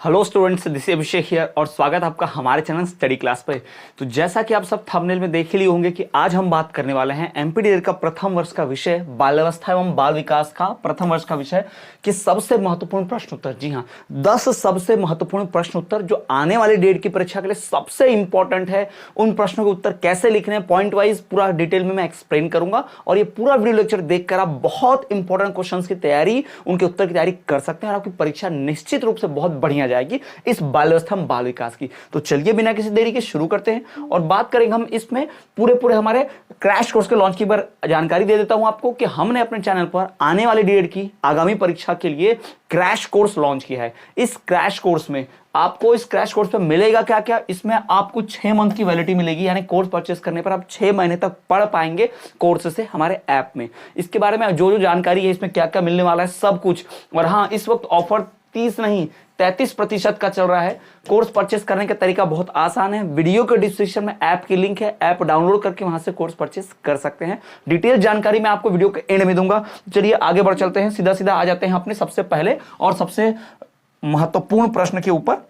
Hello students, this is Abhishek here और स्वागत है आपका हमारे चैनल स्टडी क्लास पर। तो जैसा कि आप सब थंबनेल में देख ही लिए होंगे कि आज हम बात करने वाले हैं एमपीडीएल का प्रथम वर्ष का विषय बाल्यावस्था एवं बाल विकास का प्रथम वर्ष का विषय कि सबसे महत्वपूर्ण प्रश्न उत्तर। जी हाँ, 10 सबसे महत्वपूर्ण प्रश्न उत्तर जो आने वाली डेट की परीक्षा के लिए सबसे इंपॉर्टेंट है। उन प्रश्नों के उत्तर कैसे लिखने हैं पॉइंट वाइज पूरा डिटेल में मैं एक्सप्लेन करूंगा और ये पूरा वीडियो लेक्चर देखकर आप बहुत इंपॉर्टेंट क्वेश्चन की तैयारी, उनके उत्तर की तैयारी कर सकते हैं और आपकी परीक्षा निश्चित रूप से बहुत बढ़िया जाएगी इस बाल्यावस्था बाल विकास की। तो चलिए बिना किसी देरी के शुरू करते हैं और बात करेंगे हम इसमें पूरे हमारे क्रैश कोर्स के लॉन्च की बार जानकारी दे देता हूं आपको कि हमने अपने चैनल पर आने वाली डेट की आगामी परीक्षा के लिए क्रैश कोर्स लॉन्च किया है। इस क्रैश कोर्स में आपको इस क्रैश कोर्स पे मिलेगा क्या क्या, इसमें आपको 6 मंथ की वैलिडिटी मिलेगी, यानी कोर्स परचेस करने पर आप 6 महीने तक पढ़ पाएंगे कोर्स से हमारे ऐप में। इसके बारे में जो जानकारी है, इसमें क्या क्या मिलने वाला है सब कुछ। और हाँ, इस वक्त ऑफर 30 नहीं 33% का चल रहा है। कोर्स परचेस करने का तरीका बहुत आसान है। वीडियो के डिस्क्रिप्शन में ऐप की लिंक है, ऐप डाउनलोड करके वहां से कोर्स परचेस कर सकते हैं। डिटेल जानकारी मैं आपको वीडियो के एंड में दूंगा। चलिए आगे बढ़ चलते हैं, सीधा आ जाते हैं अपने सबसे पहले और सबसे महत्वपूर्ण प्रश्न के ऊपर।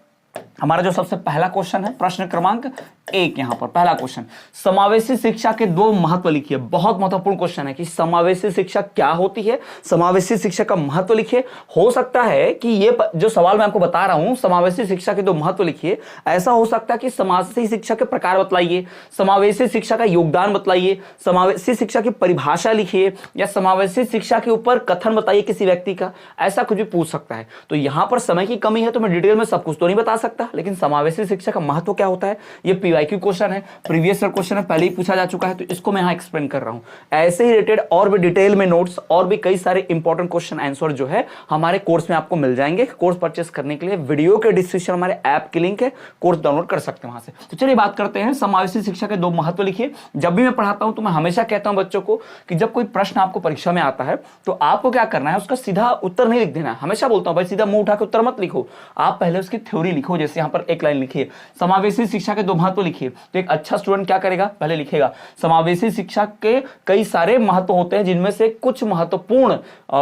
हमारा जो सबसे पहला क्वेश्चन है, प्रश्न क्रमांक 1, यहां पर पहला क्वेश्चन, समावेशी शिक्षा के 2 महत्व लिखिए। बहुत महत्वपूर्ण क्वेश्चन है कि समावेशी शिक्षा क्या होती है, समावेशी शिक्षा का महत्व लिखिए। हो सकता है कि ये जो सवाल मैं आपको बता रहा हूं, समावेशी शिक्षा के 2 महत्व लिखिए, ऐसा हो सकता है कि समावेशी शिक्षा के प्रकार बतलाइए, समावेशी शिक्षा का योगदान बतलाइए, समावेशी शिक्षा की परिभाषा लिखिए या समावेशी शिक्षा के ऊपर कथन बताइए किसी व्यक्ति का, ऐसा कुछ भी पूछ सकता है। तो यहां पर समय की कमी है तो मैं डिटेल में सब कुछ तो नहीं बता सकता, लेकिन समावेशी शिक्षा का महत्व क्या होता है ये पीवाईक्यू क्वेश्चन है, प्रीवियस ईयर क्वेश्चन है, पहले ही पूछा जा चुका है, तो इसको मैं यहां एक्सप्लेन कर रहा हूं। ऐसे ही रिलेटेड और भी डिटेल में नोट्स और भी कई सारे इंपॉर्टेंट क्वेश्चन आंसर जो है हमारे कोर्स में आपको मिल जाएंगे। कोर्स परचेस करने के लिए वीडियो के डिस्क्रिप्शन हमारे ऐप की लिंक है, कोर्स डाउनलोड कर सकते हैं वहां से। तो चलिए बात करते हैं, समावेशी शिक्षा के 2 महत्व लिखिए। जब भी मैं पढ़ाता हूं तो मैं हमेशा कहता हूं बच्चों को कि जब कोई प्रश्न आपको परीक्षा में आता है तो आपको क्या करना है, उसका सीधा उत्तर नहीं लिख देना है। हमेशा बोलता हूं भाई सीधा मुंह उठा के उत्तर मत लिखो, आप पहले उसकी थ्योरी लिखो। जैसे यहां पर एक लाइन लिखिए, समावेशी शिक्षा के 2 महत्व लिखिए। तो एक अच्छा स्टूडेंट क्या करेगा, पहले लिखेगा समावेशी शिक्षा के कई सारे महत्व होते हैं, जिनमें से कुछ महत्वपूर्ण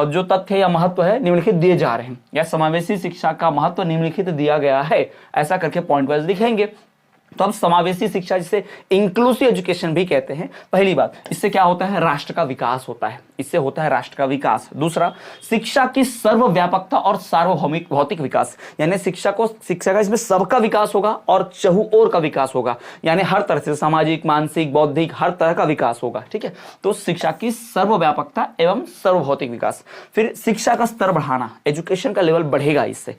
जो तथ्य या महत्व है निम्नलिखित दिए जा रहे हैं, या समावेशी शिक्षा का महत्व निम्नलिखित दिया गया है, ऐसा करके पॉइंट वाइज लिखेंगे। तो अब समावेशी शिक्षा, जिसे इंक्लूसिव एजुकेशन भी कहते हैं, पहली बात, इससे क्या होता है, राष्ट्र का विकास होता है, इससे होता है राष्ट्र का विकास। दूसरा, शिक्षा की सर्वव्यापकता और सार्वभौमिक भौतिक विकास, यानी शिक्षा का इसमें सबका विकास होगा और चहुओर का विकास होगा, यानी हर तरह से सामाजिक, मानसिक, बौद्धिक हर तरह का विकास होगा। ठीक है, तो शिक्षा की सर्वव्यापकता एवं सर्वभौतिक विकास। फिर शिक्षा का स्तर बढ़ाना, एजुकेशन का लेवल बढ़ेगा, इससे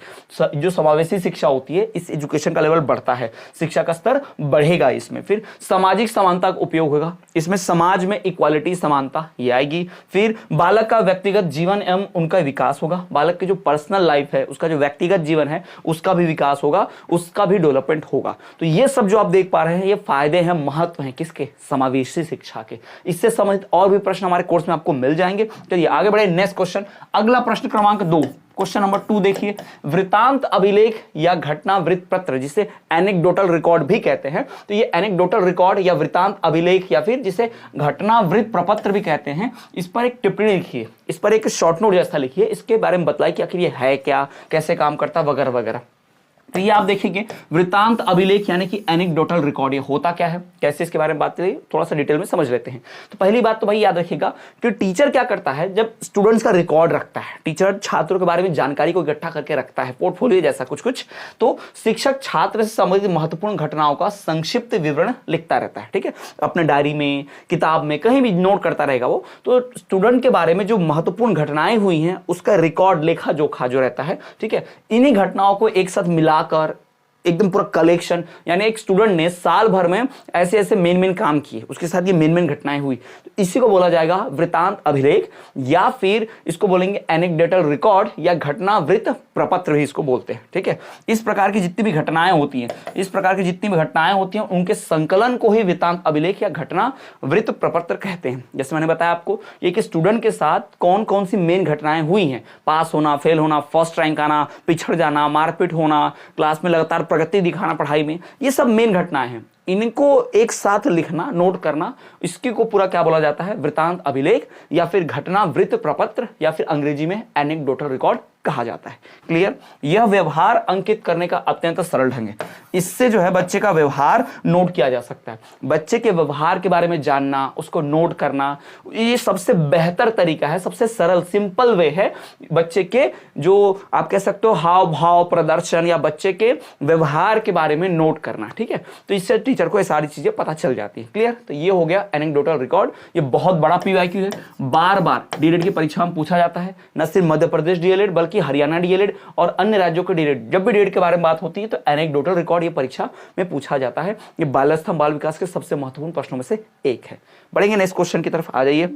जो समावेशी शिक्षा होती है इस एजुकेशन का लेवल बढ़ता है, शिक्षा का स्तर बढ़ेगा इसमें। फिर सामाजिक समानता का उपयोग होगा, इसमें समाज में इक्वालिटी, समानता ये आएगी। फिर बालक का व्यक्तिगत जीवन एवं उनका विकास होगा, बालक की जो पर्सनल लाइफ है, उसका जो व्यक्तिगत जीवन है उसका भी विकास होगा, उसका भी डेवलपमेंट होगा। तो ये सब जो आप देख पा रहे हैं ये फायदे हैं, महत्व हैं किसके, समावेशी शिक्षा के। इससे संबंधित और भी प्रश्न हमारे कोर्स में आपको मिल जाएंगे। चलिए आगे बढ़े, नेक्स्ट क्वेश्चन, अगला प्रश्न क्रमांक 2, क्वेश्चन नंबर 2 देखिए, वृतांत अभिलेख या घटना वृत्त पत्र, जिसे एनेक्डोटल रिकॉर्ड भी कहते हैं। तो ये एनेक्डोटल रिकॉर्ड या वृतांत अभिलेख या फिर जिसे घटना वृत्त प्रपत्र भी कहते हैं, इस पर एक टिप्पणी लिखिए, इस पर एक शॉर्ट नोट जैसा लिखिए, इसके बारे में बताइए कि आखिर ये है क्या, कैसे काम करता, वगैरह वगैरह। तो ये आप देखेंगे वृतांत अभिलेख यानी कि एनेक्डोटल रिकॉर्ड, ये होता क्या है, कैसे इसके बारे में बात करें, थोड़ा सा डिटेल में समझ लेते हैं। तो पहली बात तो भाई याद रखिएगा कि टीचर क्या करता है, जब स्टूडेंट्स का रिकॉर्ड रखता है, टीचर छात्रों के बारे में जानकारी को इकट्ठा करके रखता है, पोर्टफोलियो जैसा कुछ, तो शिक्षक छात्र से संबंधित महत्वपूर्ण घटनाओं का संक्षिप्त विवरण लिखता रहता है। ठीक है, अपने डायरी में, किताब में, कहीं भी नोट करता रहेगा वो। तो स्टूडेंट के बारे में जो महत्वपूर्ण घटनाएं हुई हैं उसका रिकॉर्ड, लेखा जोखा जो रहता है, ठीक है, इन्हीं घटनाओं को एक साथ मिलाकर एकदम पूरा कलेक्शन, यानी एक स्टूडेंट ने साल भर में ऐसे ऐसे मेन काम किए, उसके साथ ये मेन घटनाएं हुई, तो इसी को बोला जाएगा वृतांत अभिलेख, या फिर इसको बोलेंगे एनेक्डोटल रिकॉर्ड या घटना वृत्त प्रपत्र भी इसको बोलते हैं। ठीक है, इस प्रकार की जितनी भी घटनाएं होती हैं, उनके संकलन को ही वृतांत अभिलेख या घटना वृत्त प्रपत्र कहते हैं। जैसे मैंने बताया आपको, एक स्टूडेंट के साथ कौन कौन सी मेन घटनाएं हुई हैं, पास होना, फेल होना, फर्स्ट रैंक आना, पिछड़ जाना, मारपीट होना, क्लास में लगातार प्रगति दिखाना पढ़ाई में, ये सब मेन घटनाएं हैं। इनको एक साथ लिखना, नोट करना, इसकी को पूरा क्या बोला जाता है, वृतांत अभिलेख या फिर घटना वृत्त प्रपत्र या फिर अंग्रेजी में एनेक्डोटल रिकॉर्ड कहा जाता है। क्लियर? यह व्यवहार अंकित करने का अत्यंत सरल ढंग है। इससे जो है बच्चे का व्यवहार नोट किया जा सकता है। बच्चे के व्यवहार के बारे में जानना, उसको नोट करना, ये सबसे बेहतर तरीका है, सबसे सरल सिंपल वे है बच्चे के जो आप कह सकते हो हाव भाव प्रदर्शन या बच्चे के व्यवहार के बारे में नोट करना। ठीक है, तो इससे टीचर को ये सारी चीजें पता चल जाती है। क्लियर? तो ये हो गया एनेक्डोटल रिकॉर्ड। ये बहुत बड़ा पीवाईक्यू है, बार बार डीएलएड की परीक्षा में पूछा जाता है। न सिर्फ मध्य प्रदेश डीएलएड बल्कि हरियाणा डीएलएड और अन्य राज्यों के डीएलएड, जब भी डीएलएड के बारे में बात होती है तो एनेक्डोटल रिकॉर्ड ये परीक्षा में पूछा जाता है। ये बाल्यावस्था बाल विकास के सबसे महत्वपूर्ण प्रश्नों में से एक है। बढ़ेंगे नेक्स्ट क्वेश्चन की तरफ, आ जाइए।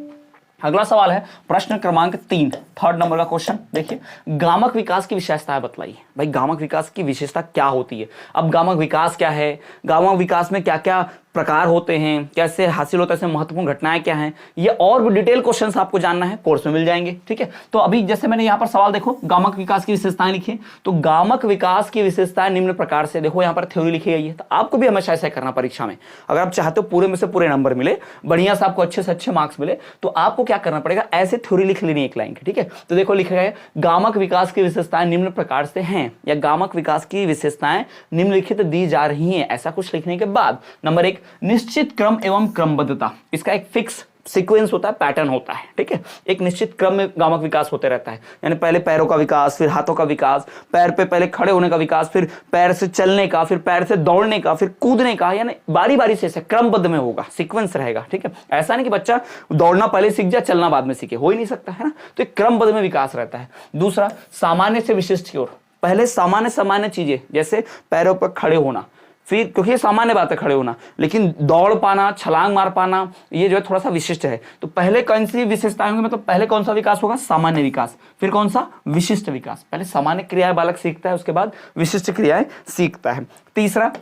अगला सवाल है प्रश्न क्रमांक 3, थर्ड नंबर का क्वेश्चन। देखिए, गामक विकास की विशेषताएं बताइए। भाई गामक विकास की विशेषता क्या होती है? अब गामक विकास क्या है, गामक विकास में क्या क्या प्रकार होते हैं, कैसे हासिल होता है, इसमें महत्वपूर्ण घटनाएं क्या हैं, ये और भी डिटेल क्वेश्चंस आपको जानना है, कोर्स में मिल जाएंगे। ठीक है, तो अभी जैसे मैंने यहाँ पर सवाल देखो, गामक विकास की विशेषताएं लिखी, तो गामक विकास की विशेषताएं निम्न प्रकार से, देखो यहाँ पर थ्योरी लिखी गई है। तो आपको भी हमेशा ऐसा करना परीक्षा में, अगर आप चाहते हो पूरे में से पूरे नंबर मिले, बढ़िया से आपको अच्छे अच्छे मार्क्स मिले, तो आपको क्या करना पड़ेगा, ऐसे थ्योरी लिख लेनी एक लाइन की। ठीक है, तो देखो लिखा गया गामक विकास की विशेषताएं निम्न प्रकार से हैं, या गामक विकास की विशेषताएं निम्नलिखित दी जा रही हैं। ऐसा कुछ लिखने के बाद नंबर 1, निश्चित क्रम एवं क्रमबद्धता। इसका एक फिक्स सीक्वेंस होता है, पैटर्न होता है। ठीक है, एक निश्चित क्रम में गामक विकास होते रहता है, यानी पहले पैरों का विकास, फिर हाथों का विकास, पैर पे पहले खड़े होने का विकास, फिर पैर से चलने का, फिर पैर से दौड़ने का, फिर कूदने का, यानी बारी बारी से क्रमबद्ध में होगा, सीक्वेंस रहेगा। ठीक है, ऐसा नहीं कि बच्चा दौड़ना पहले सीख जाए चलना बाद में सीखे, हो ही नहीं सकता है ना। तो एक क्रमबद्ध में विकास रहता है। दूसरा, सामान्य से विशिष्ट की ओर, पहले सामान्य सामान्य चीजें जैसे पैरों पर खड़े होना, फिर क्योंकि ये सामान्य बात है खड़े होना, लेकिन दौड़ पाना, छलांग मार पाना, ये जो है थोड़ा सा विशिष्ट है। तो पहले कौन सी विशेषताएं होंगी, मतलब पहले कौन सा विकास होगा, सामान्य विकास, फिर कौन सा, विशिष्ट विकास। पहले सामान्य क्रियाएं बालक सीखता है, उसके बाद विशिष्ट क्रियाएं सीखता है। तीसरा,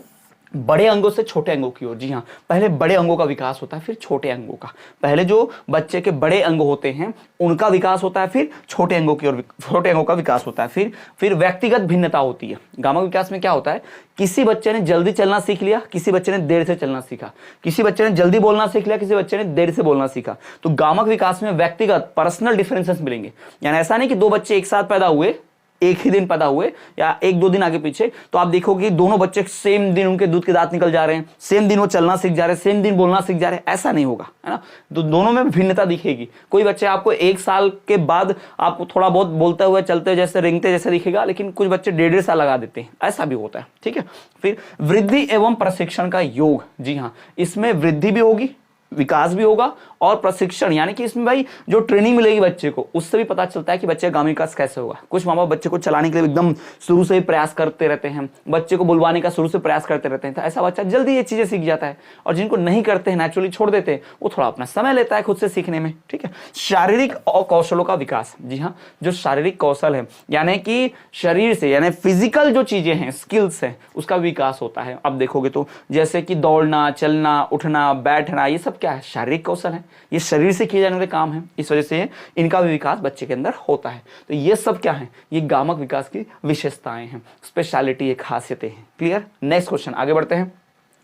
बड़े अंगों से छोटे अंगों की ओर। जी हाँ, पहले बड़े अंगों का विकास होता है, फिर छोटे अंगों का। पहले जो बच्चे के बड़े अंग होते हैं उनका विकास होता है, फिर छोटे अंगों की ओर, छोटे अंगों का विकास होता है। फिर व्यक्तिगत भिन्नता होती है। गामक विकास में क्या होता है, किसी बच्चे ने जल्दी चलना सीख लिया, किसी बच्चे ने देर से चलना सीखा, किसी बच्चे ने जल्दी बोलना सीख लिया, किसी बच्चे ने देर से बोलना सीखा। तो गामक विकास में व्यक्तिगत पर्सनल डिफरेंसेस मिलेंगे। यानी ऐसा नहीं कि दो बच्चे एक साथ पैदा हुए, एक ही दिन पैदा हुए या एक दो दिन आगे पीछे, तो आप देखोगे दोनों बच्चे सेम दिन उनके दूध के दांत निकल जा रहे हैं, सेम दिन वो चलना सीख जा रहे हैं, सेम दिन बोलना सीख जा रहे हैं, ऐसा नहीं होगा, है ना। तो दोनों में भिन्नता दिखेगी। कोई बच्चे आपको 1 साल के बाद आपको थोड़ा बहुत बोलते हुए, चलते जैसे, रेंगते जैसे दिखेगा, लेकिन कुछ बच्चे 1.5 साल लगा देते हैं, ऐसा भी होता है। ठीक है, फिर वृद्धि एवं प्रशिक्षण का योग। जी हाँ, इसमें वृद्धि भी होगी, विकास भी होगा और प्रशिक्षण, यानी कि इसमें भाई जो ट्रेनिंग मिलेगी बच्चे को, उससे भी पता चलता है कि बच्चे का गामक विकास कैसे होगा। कुछ माँ बाप बच्चे को चलाने के लिए एकदम शुरू से ही प्रयास करते रहते हैं, बच्चे को बुलवाने का शुरू से प्रयास करते रहते हैं, तो ऐसा बच्चा जल्दी ये चीजें सीख जाता है। और जिनको नहीं करते हैं, नेचुरली छोड़ देते हैं, वो थोड़ा अपना समय लेता है खुद से सीखने में। ठीक है, शारीरिक और कौशलों का विकास। जी हाँ, जो शारीरिक कौशल है, यानी कि शरीर से, यानी फिजिकल जो चीजें हैं, स्किल्स हैं, उसका विकास होता है। अब देखोगे तो जैसे कि दौड़ना, चलना, उठना, बैठना, ये सब क्या है, शारीरिक कौशल है, ये शरीर से किए जाने वाले काम है। इस वजह से इनका भी विकास बच्चे के अंदर होता है। तो ये सब क्या है, ये गामक विकास की विशेषताएं हैं, स्पेशलिटी है, खासियतें हैं। क्लियर? नेक्स्ट क्वेश्चन आगे बढ़ते हैं।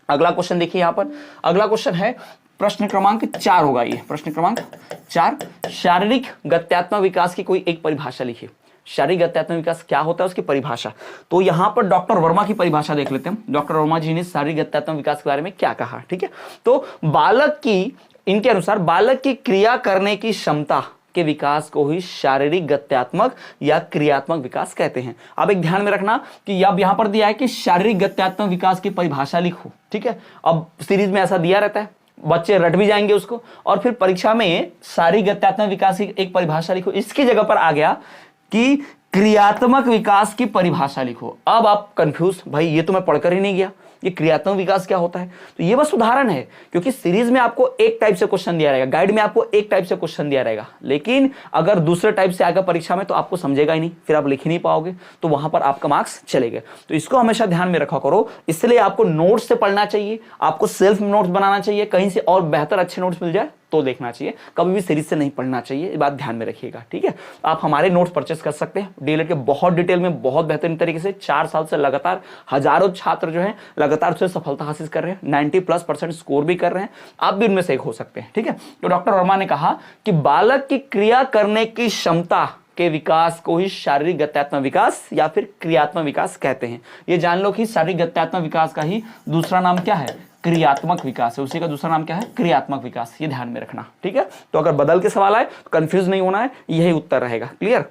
अगला क्वेश्चन देखिए, यहां पर अगला क्वेश्चन है प्रश्न क्रमांक 4 होगा ये, प्रश्न क्रमांक 4, शारीरिक गत्यात्मक विकास की कोई एक परिभाषा लिखिए। शारीरिक गत्यात्मक विकास क्या होता है, उसकी परिभाषा। तो यहां पर डॉक्टर वर्मा की परिभाषा देख लेते हैं। डॉक्टर वर्मा जी ने शारीरिक गत्यात्मक विकास के बारे में क्या कहा। ठीक है, तो बालक की, इनके अनुसार बालक की क्रिया करने की क्षमता के विकास को ही शारीरिक गत्यात्मक या क्रियात्मक विकास कहते हैं। अब एक ध्यान में रखना कि अब यहां पर दिया है कि शारीरिक गत्यात्मक विकास की परिभाषा लिखो। ठीक है, अब सीरीज में ऐसा दिया रहता है, बच्चे रट भी जाएंगे उसको, और फिर परीक्षा में शारीरिक गत्यात्मक विकास की एक परिभाषा लिखो। इसकी जगह पर आ गया कि क्रियात्मक विकास की परिभाषा लिखो। अब आप कंफ्यूज, भाई ये तो मैं पढ़कर ही नहीं गया, ये क्रियात्मक विकास क्या होता है। तो ये बस उदाहरण है, क्योंकि सीरीज में आपको एक टाइप से क्वेश्चन दिया रहेगा, गाइड में आपको एक टाइप से क्वेश्चन दिया रहेगा, लेकिन अगर दूसरे टाइप से आएगा परीक्षा में तो आपको समझेगा ही नहीं, फिर आप लिख ही नहीं पाओगे, तो वहां पर आपका मार्क्स चलेगा। तो इसको हमेशा ध्यान में रखा करो। इसलिए आपको नोट्स से पढ़ना चाहिए, आपको सेल्फ नोट्स बनाना चाहिए, कहीं से और बेहतर अच्छे नोट्स मिल जाए तो देखना चाहिए, कभी भी सीरीज से नहीं पढ़ना चाहिए, ये बात ध्यान में रखिएगा। ठीक है, आप हमारे नोट्स परचेस कर सकते हैं डीएलएड के बहुत डिटेल में, बहुत बेहतरीन तरीके से। 4 साल से लगातार हजारों छात्र जो हैं लगातार उससे सफलता हासिल कर रहे हैं, 90+% स्कोर भी कर रहे हैं, आप भी उनमें से एक हो सकते हैं। ठीक है, तो डॉक्टर वर्मा ने कहा कि बालक की क्रिया करने की क्षमता के विकास को ही शारीरिक गत्यात्मक विकास या फिर क्रियात्मक विकास कहते हैं। ये जान लो कि शारीरिक गत्यात्मक विकास का ही दूसरा नाम क्या है, क्रियात्मक विकास है। उसी का दूसरा नाम क्या है, क्रियात्मक विकास। ये ध्यान में रखना, ठीक है। तो अगर बदल के सवाल आए तो कंफ्यूज नहीं होना है, यही उत्तर रहेगा। क्लियर,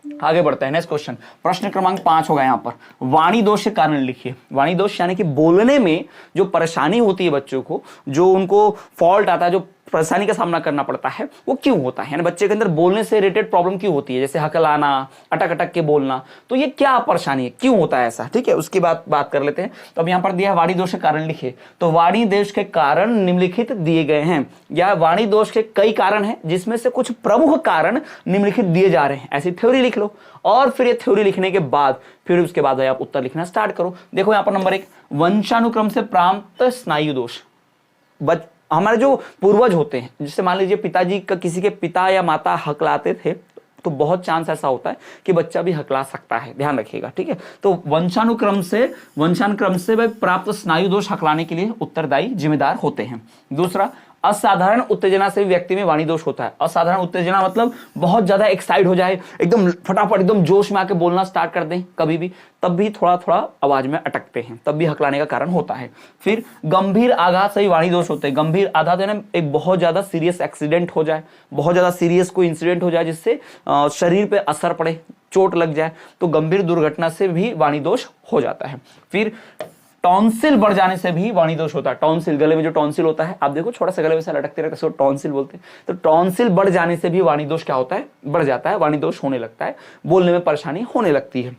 आगे बढ़ते हैं। नेक्स्ट क्वेश्चन, प्रश्न क्रमांक 5 होगा यहाँ पर। वाणी दोष के कारण लिखिए। वाणी दोष यानी कि बोलने में जो परेशानी होती है बच्चों को, जो उनको फॉल्ट आता है, जो परेशानी का सामना करना पड़ता है, वो क्यों होता है, यानी बच्चे के अंदर बोलने से रिलेटेड प्रॉब्लम क्यों होती है, जैसे हकलाना, अटक अटक के बोलना, तो ये क्या परेशानी है, क्यों होता है ऐसा, ठीक है, उसकी बात कर लेते हैं। तो अब यहाँ पर दिया है वाणी दोष के कारण लिखिए। तो वाणी दोष के कारण निम्नलिखित दिए गए हैं, या वाणी दोष के कई कारण हैं जिसमें से कुछ प्रमुख कारण निम्नलिखित दिए जा रहे हैं, ऐसी थ्योरी लिख लो। और फिर ये थ्योरी लिखने के बाद फिर उसके बाद आप उत्तर लिखना स्टार्ट करो। देखो यहाँ पर नंबर 1, वंशानुक्रम से प्राप्त स्नायु दोष। हमारे जो पूर्वज होते हैं, जैसे मान लीजिए पिताजी का, किसी के पिता या माता हकलाते थे, तो बहुत चांस ऐसा होता है कि बच्चा भी हकला सकता है, ध्यान रखिएगा, ठीक है। तो वंशानुक्रम से भाई प्राप्त स्नायु दोष हकलाने के लिए उत्तरदायी जिम्मेदार होते हैं। दूसरा, असाधारण उत्तेजना से भी व्यक्ति में वाणी दोष होता है। असाधारण उत्तेजना मतलब बहुत ज्यादा एक्साइट हो जाए, एकदम फटाफट एकदम जोश में आके बोलना स्टार्ट कर दें कभी भी, तब भी थोड़ा थोड़ा आवाज में अटकते हैं, तब भी हकलाने का कारण होता है। फिर गंभीर आघात से भी वाणी दोष होते हैं। गंभीर आघात है ना, एक बहुत ज्यादा सीरियस एक्सीडेंट हो जाए, बहुत ज्यादा सीरियस कोई इंसिडेंट हो जाए जिससे शरीर पे असर पड़े, चोट लग जाए, तो गंभीर दुर्घटना से भी वाणी दोष हो जाता है। फिर टॉन्सिल बढ़ जाने से भी वाणी दोष होता है। टॉन्सिल, गले में जो टॉन्सिल होता है, आप देखो छोटा सा गले में से लटकते रहता है, उसको टॉन्सिल बोलते हैं। तो टॉन्सिल बढ़ जाने से भी वाणी दोष क्या होता है, बढ़ जाता है, वाणी दोष होने लगता है, बोलने में परेशानी होने लगती है।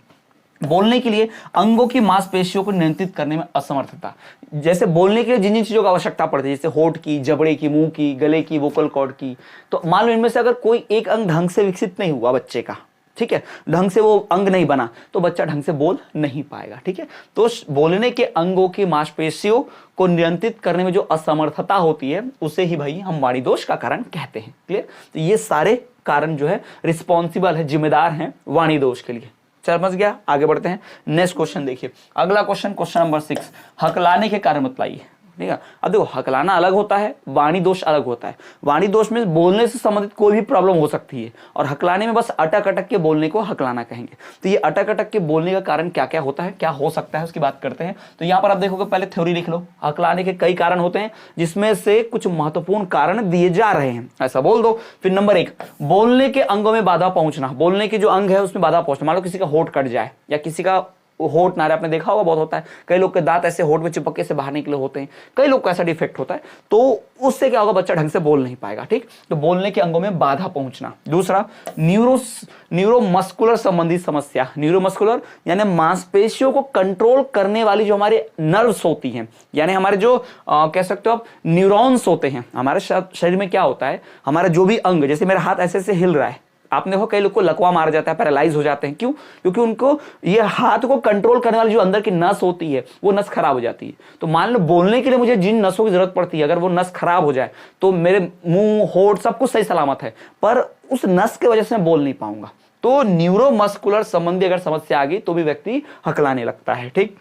बोलने के लिए अंगों की मांसपेशियों को नियंत्रित करने में असमर्थता। जैसे बोलने के लिए जिन जिन चीजों की आवश्यकता पड़ती है, जैसे होठ की, जबड़े की, मुंह की, गले की, वोकल कॉर्ड की, तो मान लो इनमें से अगर कोई एक अंग ढंग से विकसित नहीं हुआ बच्चे का, ठीक है, ढंग से वो अंग नहीं बना, तो बच्चा ढंग से बोल नहीं पाएगा, ठीक है। तो बोलने के अंगों की मांसपेशियों को नियंत्रित करने में जो असमर्थता होती है, उसे ही भाई हम वाणी दोष का कारण कहते हैं। क्लियर, तो ये सारे कारण जो है रिस्पॉन्सिबल है, जिम्मेदार हैं वाणी दोष के लिए। समझ गया, आगे बढ़ते हैं। नेक्स्ट क्वेश्चन देखिए, अगला क्वेश्चन नंबर 6, हकलाने के कारण बतलाइए। ठीक है, अब देखो हकलाना अलग होता है, वाणी दोष अलग होता है। वाणी दोष में बोलने से संबंधित कोई भी प्रॉब्लम हो सकती है, और हकलाने में बस अटक अटक के बोलने को हकलाना कहेंगे। तो ये अटक अटक के बोलने का कारण क्या क्या होता है, क्या हो सकता है, उसकी बात करते हैं। तो यहाँ पर आप देखोगे, पहले थ्योरी लिख लो। हकलाने के कई कारण होते हैं जिसमें से कुछ महत्वपूर्ण कारण दिए जा रहे हैं, ऐसा बोल दो। फिर नंबर 1, बोलने के अंगों में बाधा पहुंचना। बोलने के जो अंग है उसमें बाधा पहुंचना। मान लो किसी का होठ कट जाए, या किसी का होठ ना रहे, आपने देखा होगा बहुत होता है, कई लोग के दांत ऐसे होठ में चिपके से बाहर निकले होते हैं, कई लोग को ऐसा डिफेक्ट होता है, तो उससे क्या होगा, बच्चा ढंग से बोल नहीं पाएगा। ठीक, तो बोलने के अंगों में बाधा पहुंचना। दूसरा, न्यूरोमस्कुलर संबंधी समस्या। न्यूरोमस्कुलर यानी मांसपेशियों को कंट्रोल करने वाली जो हमारे नर्व्स होती हैं, यानी हमारे जो कह सकते हो आप न्यूरॉन्स होते हैं हमारे शरीर में। क्या होता है, हमारा जो भी अंग, जैसे मेरा हाथ ऐसे ऐसे हिल रहा है, आपने देखो कई लोग को लकवा मार जाता है, पैरालाइज हो जाते हैं। क्यों? क्योंकि उनको ये हाथ को कंट्रोल करने वाली जो अंदर की नस होती है, वो नस खराब हो जाती है। तो मान लो बोलने के लिए मुझे जिन नसों की जरूरत पड़ती है, अगर वो नस खराब हो जाए तो मेरे मुंह, होठ सब कुछ सही सलामत है, पर उस नस की वजह से मैं बोल नहीं पाऊंगा। तो न्यूरोमस्कुलर संबंधी अगर समस्या आ गई तो भी व्यक्ति हकलाने लगता है। ठीक,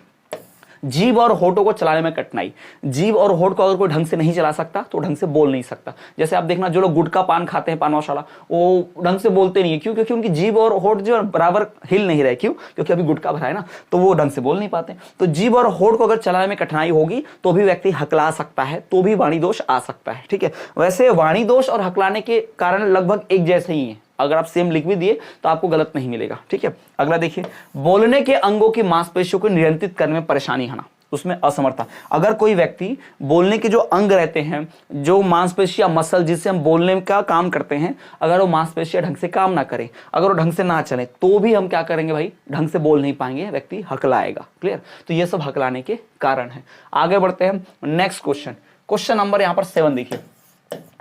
जीभ और होठों को चलाने में कठिनाई। जीभ और होठ को अगर कोई ढंग से नहीं चला सकता तो ढंग से बोल नहीं सकता। जैसे आप देखना, जो लोग गुटखा पान खाते हैं, पान मसाला, वो ढंग से बोलते नहीं है। क्यों? क्योंकि उनकी जीभ और होठ जो बराबर हिल नहीं रहे। क्यों? क्योंकि अभी गुटखा भरा है ना, तो वो ढंग से बोल नहीं पाते। तो जीभ और होठ को अगर चलाने में कठिनाई होगी तो भी व्यक्ति हकला सकता है, तो भी वाणी दोष आ सकता है। ठीक है, वैसे वाणी दोष और हकलाने के कारण लगभग एक जैसे ही है, अगर आप सेम लिख भी दिए तो आपको गलत नहीं मिलेगा। ठीक है, अगला देखिए, बोलने के अंगों की मांसपेशियों को नियंत्रित करने में परेशानी आना, उसमें असमर्थता। अगर कोई व्यक्ति बोलने के जो अंग रहते हैं, जो मांसपेशियां, मसल जिससे हम बोलने का काम करते हैं, अगर वो मांसपेशियां ढंग से काम ना करें, अगर वो ढंग से ना चले, तो भी हम क्या करेंगे भाई, ढंग से बोल नहीं पाएंगे, व्यक्ति हकलाएगा। क्लियर, तो ये सब हकलाने के कारण है। आगे बढ़ते हैं, नेक्स्ट क्वेश्चन नंबर यहाँ पर 7 देखिए।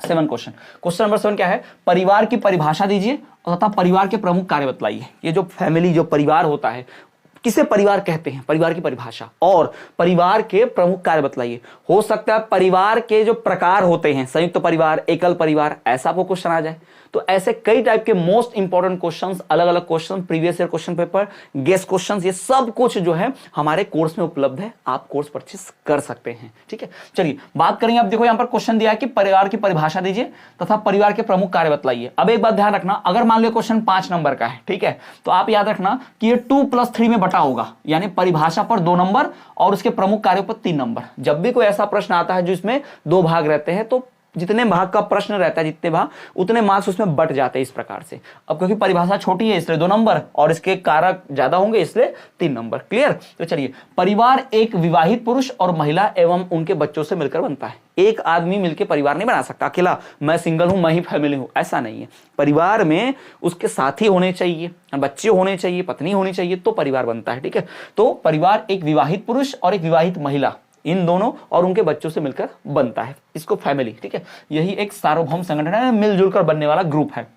7 क्वेश्चन नंबर 7 क्या है, परिवार की परिभाषा दीजिए तथा परिवार के प्रमुख कार्य बतलाइए। ये जो फैमिली, जो परिवार होता है, किसे परिवार कहते हैं, परिवार की परिभाषा, और परिवार के प्रमुख कार्य बतलाइए। हो सकता है परिवार के जो प्रकार होते हैं, संयुक्त परिवार, एकल परिवार, ऐसा आपको क्वेश्चन आ जाए। तो ऐसे कई टाइप के मोस्ट इंपॉर्टेंट क्वेश्चंस, अलग अलग question, previous year question paper, guest questions, ये सब कुछ जो है हमारे कोर्स में उपलब्ध है, आप कोर्स परचेस कर सकते हैं। ठीक है, चलिए बात करेंगे। अब देखो यहां पर क्वेश्चन दिया है कि परिवार की परिभाषा दीजिए तथा परिवार के प्रमुख कार्य बतलाइए। अब एक बात ध्यान रखना, अगर मान लो क्वेश्चन 5 नंबर का है, ठीक है, तो आप याद रखना कि ये 2+3 में बटा होगा, यानी परिभाषा पर 2 नंबर और उसके प्रमुख कार्यों पर 3 नंबर। जब भी कोई ऐसा प्रश्न आता है जिसमें 2 भाग रहते हैं, तो जितने भाग का प्रश्न रहता है, जितने भाग उतने मार्क्स उसमें बट जाते हैं इस प्रकार से। अब क्योंकि परिभाषा छोटी है इसलिए 2 नंबर और इसके कारक ज्यादा होंगे इसलिए 3 नंबर। क्लियर? तो चलिए, परिवार एक विवाहित पुरुष और महिला एवं उनके बच्चों से मिलकर बनता है। एक आदमी मिलकर परिवार नहीं बना सकता, अकेला मैं सिंगल हूं, मैं ही फैमिली हूं, ऐसा नहीं है। परिवार में उसके साथी होने चाहिए, बच्चे होने चाहिए, पत्नी होनी चाहिए, तो परिवार बनता है। ठीक है, तो परिवार एक विवाहित पुरुष और एक विवाहित महिला, इन दोनों और उनके बच्चों से मिलकर बनता है, इसको फैमिली। ठीक है, यही एक सार्वभौम संगठन है, मिलजुल कर बनने वाला ग्रुप है।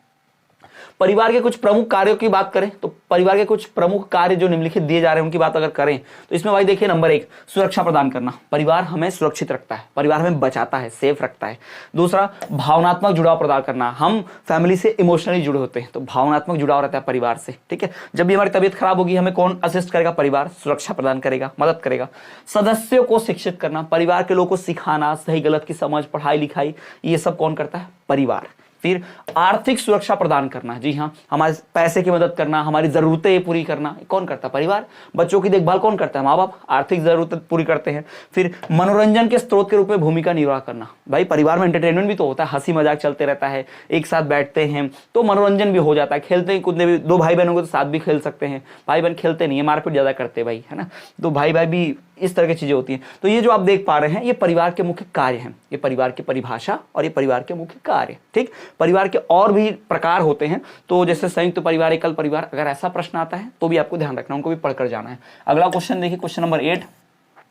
परिवार के कुछ प्रमुख कार्यों की बात करें तो परिवार के कुछ प्रमुख कार्य जो निम्नलिखित दिए जा रहे हैं उनकी बात अगर करें तो इसमें भाई देखिए, नंबर 1 सुरक्षा प्रदान करना। परिवार हमें सुरक्षित रखता है, परिवार हमें बचाता है, सेफ रखता है। दूसरा, भावनात्मक जुड़ाव प्रदान करना। हम फैमिली से इमोशनली जुड़े होते हैं तो भावनात्मक जुड़ाव रहता है परिवार से। ठीक है, जब भी हमारी तबीयत खराब होगी हमें कौन असिस्ट करेगा? परिवार सुरक्षा प्रदान करेगा, मदद करेगा। सदस्यों को शिक्षित करना, परिवार के लोगों को सिखाना, सही गलत की समझ, पढ़ाई लिखाई, ये सब कौन करता है? परिवार। फिर आर्थिक सुरक्षा प्रदान करना, जी हाँ, हमारे पैसे की मदद करना, हमारी जरूरतें पूरी करना, कौन करता है? परिवार। बच्चों की देखभाल कौन करता है? माँ बाप। आर्थिक जरूरतें पूरी करते हैं। फिर मनोरंजन के स्रोत के रूप में भूमिका निर्वाह करना। भाई परिवार में एंटरटेनमेंट भी तो होता है, हंसी मजाक चलते रहता है, एक साथ बैठते हैं तो मनोरंजन भी हो जाता है, खेलते हैं कूदने भी। 2 भाई बहनों के तो साथ भी खेल सकते हैं, भाई बहन खेलते नहीं है, मारपीट ज्यादा करते हैं भाई, है ना, तो भाई भाई भी, इस तरह की चीजें होती हैं। तो ये जो आप देख पा रहे हैं ये परिवार के मुख्य कार्य हैं, ये परिवार की परिभाषा और ये परिवार के मुख्य कार्य। ठीक, परिवार के और भी प्रकार होते हैं, तो जैसे संयुक्त परिवार, एकल परिवार, अगर ऐसा प्रश्न आता है तो भी आपको ध्यान रखना, उनको भी पढ़कर जाना है। अगला क्वेश्चन देखिए, क्वेश्चन नंबर 8,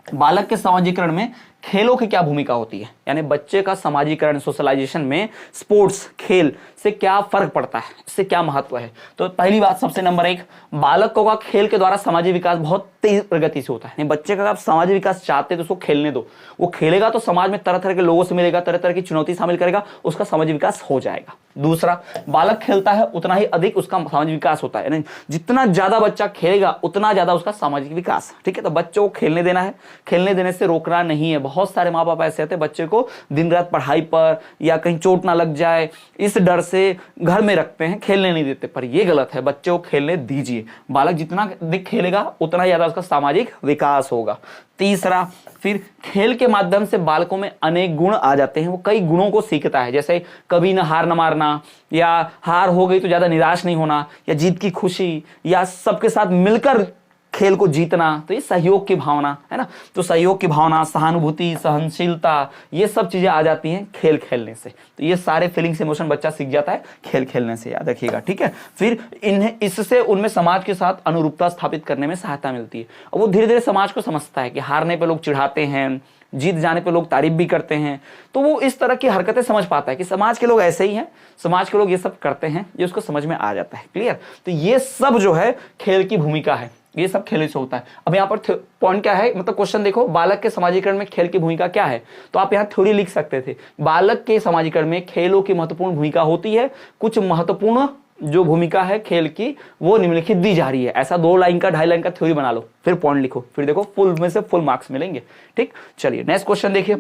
बालक के समाजीकरण में खेलों की क्या भूमिका होती है? यानी बच्चे का समाजीकरण, सोशलाइजेशन में स्पोर्ट्स, खेल से क्या फर्क पड़ता है, इससे क्या महत्व है? तो पहली बात, सबसे नंबर 1, बालकों का खेल के द्वारा सामाजिक विकास बहुत तेज प्रगति से होता है। बच्चे का आप सामाजिक विकास चाहते हैं तो उसको खेलने दो, वो खेलेगा तो समाज में तरह तरह के लोगों से मिलेगा, तरह तरह की चुनौती शामिल करेगा, उसका सामाजिक विकास हो जाएगा। दूसरा, बालक खेलता है उतना ही अधिक उसका सामाजिक विकास होता है, यानी जितना ज्यादा बच्चा खेलेगा उतना ज्यादा उसका सामाजिक विकास। ठीक है, तो बच्चों को खेलने देना है, खेलने देने से रोकना नहीं है। बहुत सारे माँ बाप ऐसे होते हैं बच्चे को दिन रात पढ़ाई पर या कहीं चोट ना लग जाए इस डर से घर में रखते हैं, खेलने नहीं देते, पर यह गलत है। बच्चे को खेलने दीजिए, बालक जितना अधिक खेलेगा उतना ज्यादा उसका सामाजिक विकास होगा। तीसरा, फिर खेल के माध्यम से बालकों में अनेक गुण आ जाते हैं, वो कई गुणों को सीखता है, जैसे कभी ना हार न मारना, या हार हो गई तो ज्यादा निराश नहीं होना, या जीत की खुशी, या सबके साथ मिलकर खेल को जीतना, तो ये सहयोग की भावना है ना, तो सहयोग की भावना, सहानुभूति, सहनशीलता, ये सब चीजें आ जाती हैं खेल खेलने से। तो ये सारे फीलिंग्स, इमोशन बच्चा सीख जाता है खेल खेलने से, याद रखिएगा। ठीक है, फिर इन्हें इससे उनमें समाज के साथ अनुरूपता स्थापित करने में सहायता मिलती है, और वो धीरे धीरे समाज को समझता है कि हारने पे लोग चिढ़ाते हैं, जीत जाने पे लोग तारीफ भी करते हैं, तो वो इस तरह की हरकतें समझ पाता है कि समाज के लोग ऐसे ही हैं, समाज के लोग ये सब करते हैं, ये उसको समझ में आ जाता है। क्लियर? तो ये सब जो है खेल की भूमिका है, ये सब खेल से होता है। अब यहाँ पर पॉइंट क्या है, मतलब क्वेश्चन देखो, बालक के समाजीकरण में खेल की भूमिका क्या है, तो आप यहाँ थ्योरी लिख सकते थे, बालक के समाजीकरण में खेलों की महत्वपूर्ण भूमिका होती है। कुछ महत्वपूर्ण जो भूमिका है खेल की वो निम्नलिखित दी जा रही है। ऐसा 2 लाइन का 2.5 लाइन का थ्योरी बना लो, फिर पॉइंट लिखो, फिर देखो फुल में से फुल मार्क्स मिलेंगे। ठीक, चलिए नेक्स्ट क्वेश्चन देखिए।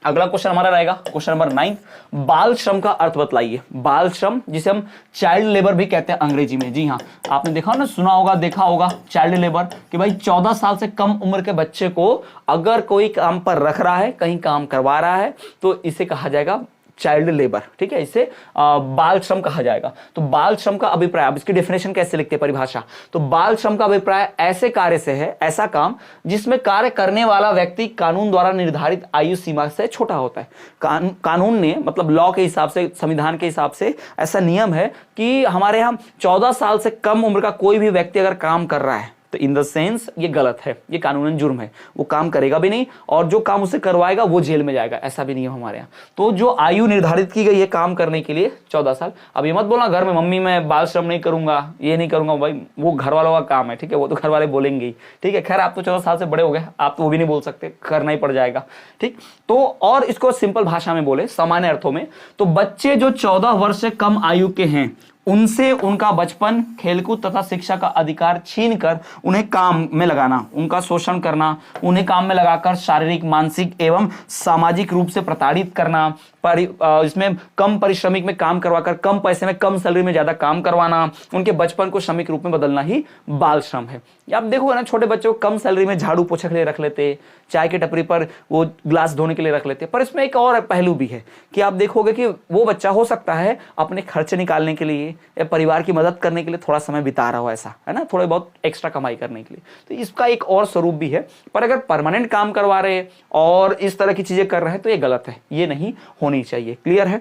अगला क्वेश्चन हमारा रहेगा क्वेश्चन नंबर 9, बाल श्रम का अर्थ बतलाइए। बाल श्रम, जिसे हम चाइल्ड लेबर भी कहते हैं अंग्रेजी में। जी हाँ, आपने देखा ना, सुना होगा, देखा होगा चाइल्ड लेबर, कि भाई 14 साल से कम उम्र के बच्चे को अगर कोई काम पर रख रहा है, कहीं काम करवा रहा है, तो इसे कहा जाएगा चाइल्ड लेबर। ठीक है, इसे बाल श्रम कहा जाएगा। तो बाल श्रम का अभिप्राय, अब इसकी डेफिनेशन कैसे लिखते हैं, परिभाषा, तो बाल श्रम का अभिप्राय ऐसे कार्य से है, ऐसा काम जिसमें कार्य करने वाला व्यक्ति कानून द्वारा निर्धारित आयु सीमा से छोटा होता है। कानून ने, मतलब लॉ के हिसाब से, संविधान के हिसाब से ऐसा नियम है कि हमारे यहाँ 14 साल से कम उम्र का कोई भी व्यक्ति अगर काम कर रहा है तो इन द सेंस ये गलत है, ये कानूनन जुर्म है, वो काम करेगा भी नहीं और जो काम उसे करवाएगा वो जेल में जाएगा, ऐसा भी नहीं है हमारे यहाँ। तो जो आयु निर्धारित की गई है काम करने के लिए 14 साल। अब ये मत बोलना घर में मम्मी मैं बाल श्रम नहीं करूंगा, ये नहीं करूंगा, भाई वो घर वालों का काम है, ठीक है, वो तो घर वाले बोलेंगे ही, ठीक है। खैर आप तो 14 साल से बड़े हो गए, आप तो वो भी नहीं बोल सकते, करना ही पड़ जाएगा, ठीक। तो और इसको सिंपल भाषा में बोले, सामान्य अर्थों में, तो बच्चे जो 14 वर्ष से कम आयु के हैं उनसे उनका बचपन, खेलकूद तथा शिक्षा का अधिकार छीनकर उन्हें काम में लगाना, उनका शोषण करना, उन्हें काम में लगाकर शारीरिक, मानसिक एवं सामाजिक रूप से प्रताड़ित करना, इसमें कम परिश्रमिक में काम करवाकर कम पैसे में कम सैलरी में ज्यादा काम करवाना, उनके बचपन को श्रमिक रूप में बदलना ही बाल श्रम है। आप देखोगे ना, छोटे बच्चों को कम सैलरी में झाड़ू पोछे के लिए रख लेते, चाय की टपरी पर वो ग्लास धोने के लिए रख लेते। पर इसमें एक और पहलू भी है कि आप देखोगे कि वो बच्चा हो सकता है अपने खर्चे निकालने के लिए या परिवार की मदद करने के लिए थोड़ा समय बिता रहा हो, ऐसा है ना, थोड़े बहुत एक्स्ट्रा कमाई करने के लिए, तो इसका एक और स्वरूप भी है। पर अगर परमानेंट काम करवा रहे और इस तरह की चीजें कर रहे हैं तो ये गलत है, ये नहीं होनी चाहिए। क्लियर है?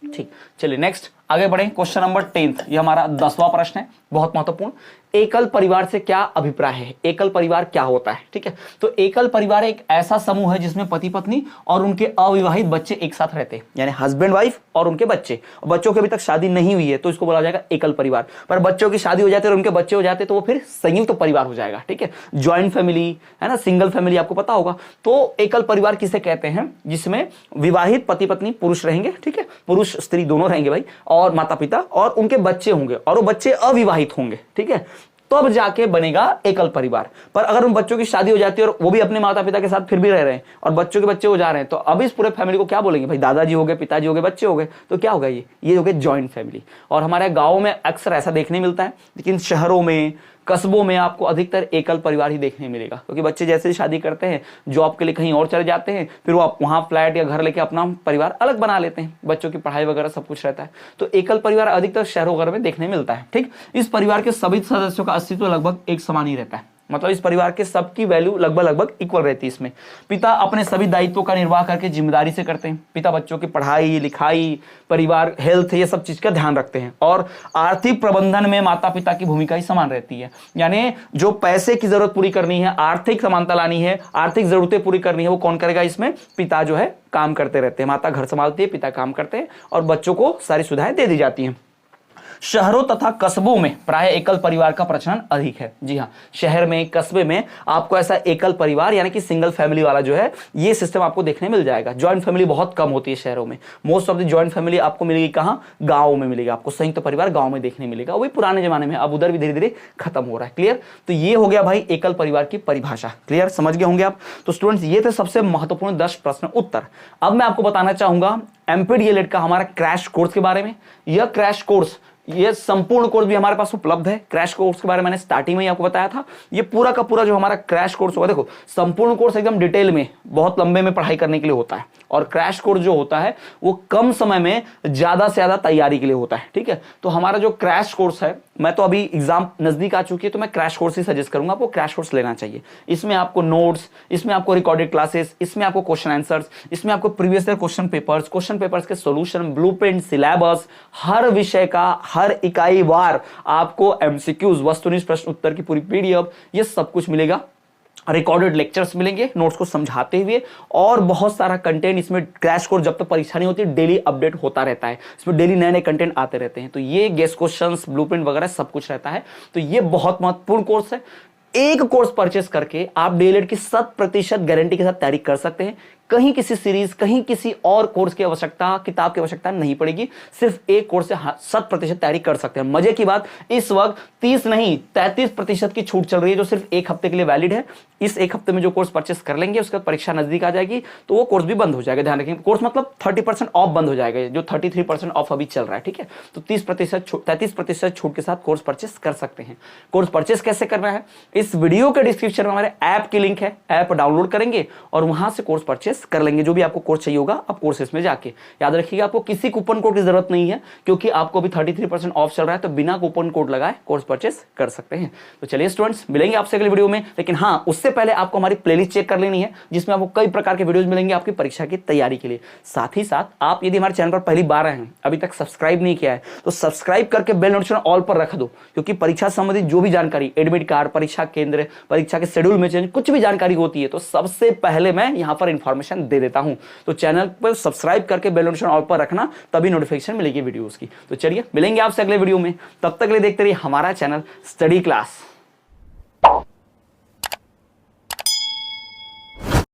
ठीक, चलिए नेक्स्ट आगे बढ़े। क्वेश्चन नंबर 10, ये हमारा 10वां प्रश्न है, बहुत महत्वपूर्ण। एकल परिवार से क्या अभिप्राय है? एकल परिवार क्या होता है? ठीक है, तो एकल परिवार एक ऐसा समूह है जिसमें पति पत्नी और उनके अविवाहित बच्चे एक साथ रहते हैं, यानी हस्बैंड वाइफ और उनके बच्चे। बच्चों की अभी तक शादी नहीं हुई है तो इसको बोला जाएगा एकल परिवार। पर बच्चों की शादी हो जाती है और उनके बच्चे हो जाते हैं तो वो फिर संयुक्त परिवार हो जाएगा, ठीक है। ज्वाइंट फैमिली है ना, सिंगल फैमिली आपको पता होगा। तो एकल परिवार किसे कहते हैं? जिसमें विवाहित पति पत्नी पुरुष रहेंगे, ठीक है, पुरुष स्त्री दोनों रहेंगे भाई, और माता पिता और उनके बच्चे होंगे, और वो बच्चे अविवाहित होंगे, ठीक है, तब जाके बनेगा एकल परिवार। पर अगर उन बच्चों की शादी हो जाती है और वो भी अपने माता पिता के साथ फिर भी रह रहे हैं और बच्चों के बच्चे हो जा रहे हैं, तो अब इस पूरे फैमिली को क्या बोलेंगे भाई? दादाजी हो गए, पिताजी हो गए, बच्चे हो गए, तो क्या होगा? ये हो गए जॉइंट फैमिली। और हमारे गाँव में अक्सर ऐसा देखने मिलता है, लेकिन शहरों में, कस्बों में आपको अधिकतर एकल परिवार ही देखने मिलेगा, क्योंकि बच्चे जैसे ही शादी करते हैं, जॉब के लिए कहीं और चले जाते हैं, फिर वो आप वहां फ्लैट या घर लेके अपना परिवार अलग बना लेते हैं, बच्चों की पढ़ाई वगैरह सब कुछ रहता है। तो एकल परिवार अधिकतर शहरों घर में देखने मिलता है, ठीक। इस परिवार के सभी सदस्यों का अस्तित्व लगभग एक समान ही रहता है, मतलब इस परिवार के सबकी वैल्यू लगभग इक्वल रहती है। इसमें पिता अपने सभी दायित्वों का निर्वाह करके जिम्मेदारी से करते हैं। पिता बच्चों की पढ़ाई लिखाई, परिवार, हेल्थ, ये सब चीज का ध्यान रखते हैं। और आर्थिक प्रबंधन में माता पिता की भूमिका ही समान रहती है, यानी जो पैसे की जरूरत पूरी करनी है, आर्थिक समानता लानी है, आर्थिक जरूरतें पूरी करनी है, वो कौन करेगा? इसमें पिता जो है काम करते रहते हैं, माता घर संभालती है, पिता काम करते हैं और बच्चों को सारी सुविधाएं दे दी जाती हैं। शहरों तथा कस्बों में प्राय एकल परिवार का प्रचलन अधिक है। जी हाँ, शहर में, कस्बे में आपको ऐसा एकल परिवार यानी कि सिंगल फैमिली वाला जो है ये सिस्टम आपको देखने मिल जाएगा। जॉइंट फैमिली बहुत कम होती है शहरों में। Most of the joint family आपको मिलेगी कहाँ? गाँव में मिलेगा आपको, संयुक्त परिवार गाँव में देखने मिलेगा, वही पुराने जमाने में, अब उधर भी धीरे धीरे खत्म हो रहा है। क्लियर? तो ये हो गया भाई एकल परिवार की परिभाषा। क्लियर? समझ गए होंगे आप। तो स्टूडेंट्स ये थे सबसे महत्वपूर्ण 10 प्रश्न उत्तर। अब मैं आपको बताना चाहूंगा एमपीडीएलएड का हमारा क्रैश कोर्स के बारे में। यह क्रैश कोर्स, ये संपूर्ण कोर्स भी हमारे पास उपलब्ध है। क्रैश कोर्स के बारे में मैंने स्टार्टिंग में ही आपको बताया था। ये पूरा का पूरा जो हमारा क्रैश कोर्स होगा, देखो संपूर्ण कोर्स एकदम डिटेल में, बहुत लंबे में पढ़ाई करने के लिए होता है, और क्रैश कोर्स जो होता है वो कम समय में ज्यादा से ज्यादा तैयारी के लिए होता है, ठीक है। तो हमारा जो क्रैश कोर्स है, मैं तो अभी एग्जाम नजदीक आ चुकी है तो मैं क्रैश कोर्स ही सजेस्ट करूंगा, आपको क्रैश कोर्स लेना चाहिए। इसमें आपको नोट्स, इसमें आपको रिकॉर्डेड क्लासेस, इसमें आपको क्वेश्चन आंसर्स, इसमें आपको प्रीवियस ईयर क्वेश्चन पेपर्स के सॉल्यूशन, ब्लूप्रिंट, सिलेबस, हर विषय का हर इकाई वार आपको एमसीक्यूज, वस्तुनिष्ठ प्रश्न उत्तर की पूरी पीडीएफ, ये सब कुछ मिलेगा। रिकॉर्डेड लेक्चर्स मिलेंगे नोट्स को समझाते हुए, और बहुत सारा कंटेंट इसमें। क्रैश कोर्स जब तक परीक्षा नहीं होती डेली अपडेट होता रहता है, इसमें डेली नए नए कंटेंट आते रहते हैं। तो ये गेस्ट क्वेश्चंस, ब्लूप्रिंट वगैरह सब कुछ रहता है। तो ये बहुत महत्वपूर्ण कोर्स है। एक कोर्स परचेस करके आप डीएलएड की 100% गारंटी के साथ तैयारी कर सकते हैं। कहीं किसी सीरीज, कहीं किसी और कोर्स की आवश्यकता, किताब की आवश्यकता नहीं पड़ेगी। सिर्फ एक कोर्स से 100% तैयारी कर सकते हैं। मजे की बात, इस वक्त 30 नहीं 33% की छूट चल रही है, जो सिर्फ एक हफ्ते के लिए वैलिड है। इस एक हफ्ते में जो कोर्स परचेस कर लेंगे, उसके बाद परीक्षा नजदीक आ जाएगी तो वो कोर्स भी बंद हो जाएगा। ध्यान रखेंगे, कोर्स मतलब 30% ऑफ बंद हो जाएगा, जो 33% ऑफ अभी चल रहा है, ठीक है। तो 33% छूट के साथ कोर्स परचेस कर सकते हैं। कोर्स परचेस कैसे करना है? इस वीडियो के डिस्क्रिप्शन में हमारे ऐप की लिंक है, ऐप डाउनलोड करेंगे और वहां से कोर्स परचेस परचेस कर लेंगे। जो भी आपको कोर्स चाहिए होगा आप कोर्सेस में जाके, याद रखिएगा आपको किसी कूपन कोड की जरूरत नहीं है, क्योंकि आपको अभी 33% ऑफ चल रहा है, तो बिना कूपन कोड लगाए कोर्स परचेस कर सकते हैं। तो चलिए स्टूडेंट्स, मिलेंगे आपसे अगले वीडियो में, लेकिन हाँ उससे पहले आपको हमारी प्लेलिस्ट चेक कर लेनी है, जिसमें आपको कई प्रकार के वीडियोस मिलेंगे आपकी परीक्षा की तैयारी के लिए। साथ ही साथ आप यदि हमारे चैनल पर पहली बार आए हैं, अभी तक सब्सक्राइब नहीं किया है, तो सब्सक्राइब करके बेल नोटिफिकेशन ऑल पर रख दो, क्योंकि परीक्षा संबंधित जो भी जानकारी, एडमिट कार्ड, परीक्षा केंद्र, परीक्षा के शेड्यूल में चेंज, कुछ भी जानकारी होती है तो सबसे पहले मैं यहां पर इंफॉर्मेशन दे देता हूं। तो चैनल पर सब्सक्राइब करके बेल नोटिफिकेशन ऑल पर रखना, तभी नोटिफिकेशन मिलेगी वीडियोस की। तो चलिए मिलेंगे आपसे अगले वीडियो में, तब तक के लिए देखते रहिए हमारा चैनल स्टडी क्लास।